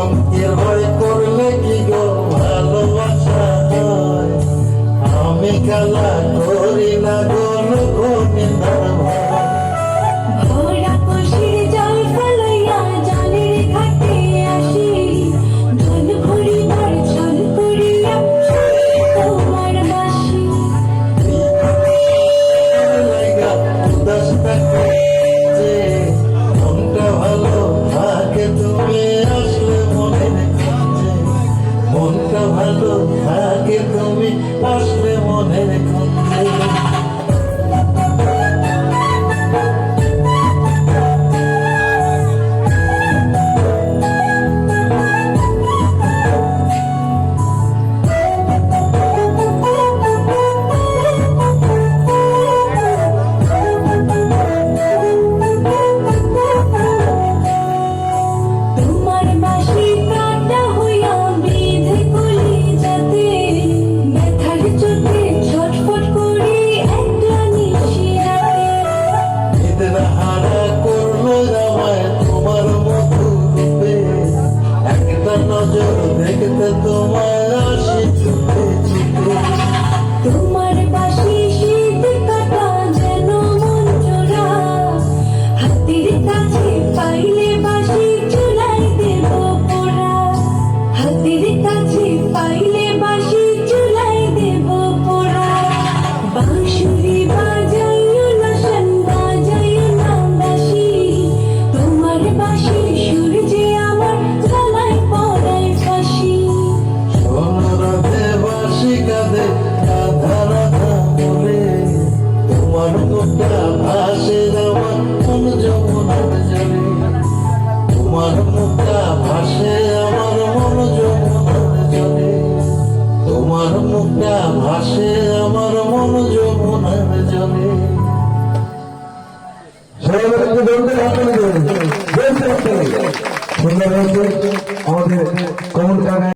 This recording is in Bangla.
অঙ্কের বই করলে কি গো ভালোবাসা হয়? আমি খেলা করি না গো লোকনিন্দার ভয়। ভরা কষির জল ফলাইয়া জলের ঘাটে আসি, জল ভরিবার জল করিয়া তোমার বাসি। লাগা উদাস থাকে যে মনটা ভালো থাকে তুমি আসলে মনের খোঁজে। মনটা ভালো থাকে তুমি আসলে মনের খোঁজে। তোমার বাসি কাটা হইয়া বিধে কলি যাতে, ব্যথার চোটে ছটফট করি একলা নিশিরাতে। নিদ্রা হারা করলো আমায় তোমার মধুর রূপে, একটা নজর দেখতে তোমায় আসি চুপে চুপে। তোমার বাসি শীত কাটা যেন মন জোড়া, হাতের কাছে পাইলে বাসি চুলাই দেব পোড়া। হাতের কাছে পাইলে বাসি চুলাই দেব পোড়া। বাঁশুরি বাজাইও না শান, বাজাইও না বাঁশি, তোমার বাঁশির সুর যে আমার গলায় পরায় ফাঁসি। সোনারাতে বাঁশি কাঁদে রাধা রাধা বলে, তোমার মুখটা ভাসে আমার মন যমুনার জলে। তোমার মুখটা ভাসে আমার মন যমুনার জলে। তোমার মুখটা ভাসে আমার মন যমুনার জলে। সবাই একটু দৌড়তে হাতে নিয়ে সুন্দর হয়েছে আমাদের কমল কাকা।